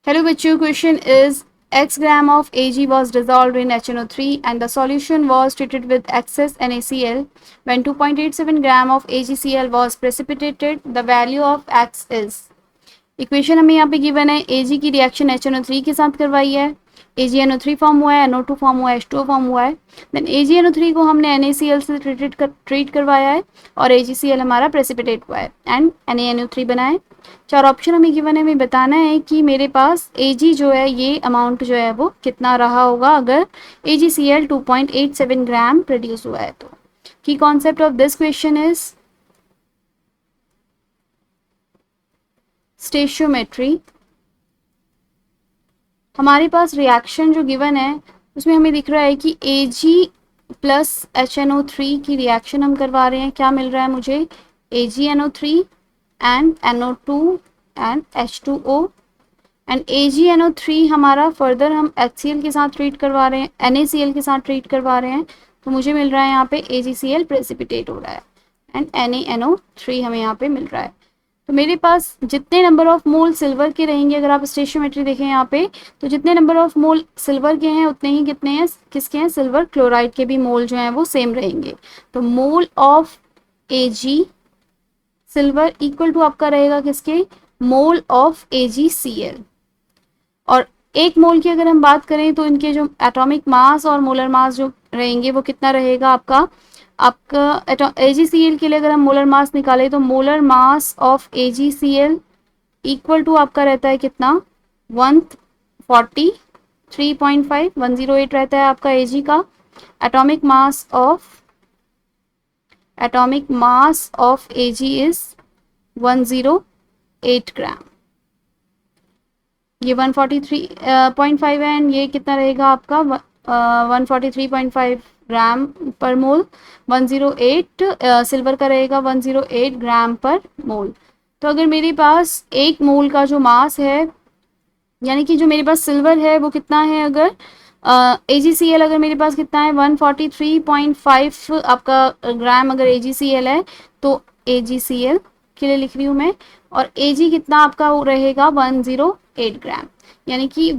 Hello बच्चों, question is x gram of Ag was dissolved in HNO3 and the solution was treated with excess NaCl. When 2.87 gram of AgCl was precipitated, the value of x is. Equation हमें यहाँ पे given है Ag की reaction HNO3 के साथ करवाई है, AgNO3 form हुआ है, NO2 फॉर्म हुआ है, H2O फॉर्म हुआ है। देन AgNO3 को हमने NaCl से ट्रीट करवाया है और AgCl हमारा प्रेसिपिटेट हुआ है एंड NaNO3 बना है। चार ऑप्शन हमें गिवन है, हमें बताना है कि मेरे पास Ag जो है ये अमाउंट जो है वो कितना रहा होगा अगर AgCl 2.87 ग्राम प्रोड्यूस हुआ है तो। की concept of this question is stoichiometry. हमारे पास रिएक्शन जो गिवन है उसमें हमें दिख रहा है कि Ag प्लस HNO3 की रिएक्शन हम करवा रहे हैं। क्या मिल रहा है मुझे? AgNO3 and NO2 and H2O and AgNO3 हमारा फर्दर हम HCl के साथ ट्रीट करवा रहे हैं, NaCl के साथ ट्रीट करवा रहे हैं, तो मुझे मिल रहा है यहाँ पे AgCl प्रेसिपिटेट हो रहा है एंड NaNO3 हमें यहाँ पे मिल रहा है। तो मेरे पास जितने नंबर ऑफ मोल सिल्वर के रहेंगे, अगर आप स्टेशियोमेट्री देखें यहाँ पे, तो जितने नंबर ऑफ मोल सिल्वर के हैं उतने ही कितने हैं किसके हैं, सिल्वर क्लोराइड के भी मोल जो हैं वो सेम रहेंगे। तो mole of Ag silver equal to आपका रहेगा किसके, मोल ऑफ AgCl। और एक मोल की अगर हम बात करें तो इनके जो एटॉमिक मास और मोलर मास जो रहेंगे वो कितना रहेगा आपका AgCl के लिए अगर हम मोलर मास निकालें तो molar mass of AgCl equal to आपका रहता है कितना, 143.5 108 रहता है आपका Ag का। Atomic mass of Ag is 108 ग्राम। ये 143.5 है एंड ये कितना रहेगा आपका 143.5 ग्राम पर मोल। 108 सिल्वर का रहेगा 108 ग्राम पर मोल। तो अगर मेरे पास एक मोल का जो मास है, यानी कि जो मेरे पास सिल्वर है वो कितना है, अगर AgCl अगर मेरे पास कितना है 143.5 आपका ग्राम अगर AgCl है तो AgCl के लिए लिख रही हूँ मैं, और Ag कितना आपका रहेगा 108 ग्राम, यानी कि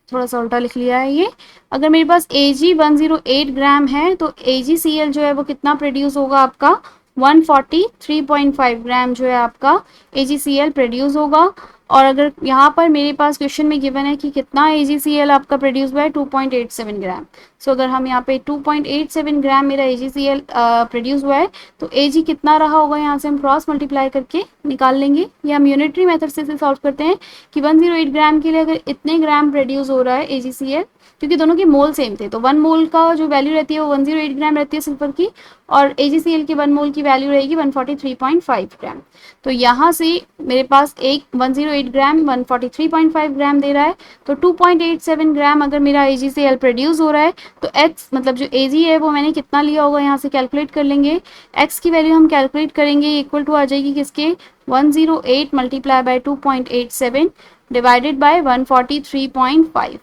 थोड़ा सा उल्टा लिख लिया है ये। अगर मेरे पास Ag 108 ग्राम है तो AgCl जो है वो कितना प्रोड्यूस होगा आपका 143.5 ग्राम जो है आपका AgCl प्रोड्यूस होगा। और अगर यहाँ पर मेरे पास क्वेश्चन में गिवन है कि कितना AgCl आपका प्रोड्यूस हुआ है 2.87 ग्राम। सो अगर हम यहाँ पे 2.87 ग्राम मेरा AgCl प्रोड्यूस हुआ है तो Ag कितना रहा होगा, यहाँ से हम क्रॉस मल्टीप्लाई करके निकाल लेंगे, या हम यूनिटरी मेथड से सॉल्व करते हैं कि 108 ग्राम के लिए अगर इतने ग्राम प्रोड्यूस हो रहा है AgCl, क्योंकि दोनों की मोल सेम थे तो 1 मोल का जो वैल्यू रहती है वो 108 ग्राम रहती है सिल्वर की, और AgCl की 1 मोल की वैल्यू रहेगी 143.5 ग्राम। तो यहाँ से मेरे पास एक 108 ग्राम 143.5 ग्राम दे रहा है, तो 2.87 ग्राम अगर मेरा AgCl प्रोड्यूस हो रहा है तो x मतलब जो Ag है वो मैंने कितना लिया होगा यहाँ से कैलकुलेट कर लेंगे। x की वैल्यू हम कैलकुलेट करेंगे इक्वल टू आ जाएगी किसके, 108 multiply by 2.87 divided by 143.5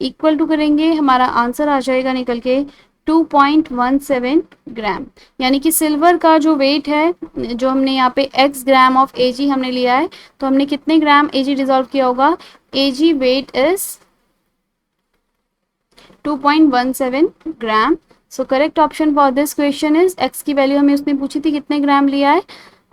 equal to करेंगे, हमारा आंसर आ जाएगा निकल के 2.17 ग्राम। यानी कि सिल्वर का जो वेट है, जो हमने यहाँ पे x ग्राम ऑफ Ag हमने लिया है, तो हमने कितने ग्राम Ag डिजॉल्व किया होगा, Ag weight is 2.17 gram. So correct option for this question is, x की वैल्यू हमें उसने पूछी थी कितने ग्राम लिया है,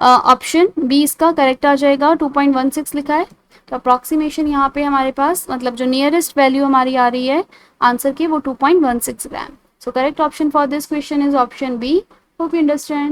ऑप्शन बी इसका करेक्ट आ जाएगा, 2.16 लिखा है। तो अप्रॉक्सीमेशन यहाँ पे हमारे पास मतलब जो नियरेस्ट वैल्यू हमारी आ रही है आंसर की वो 2.16 ग्राम। So correct option for this question is option B. Hope you understand.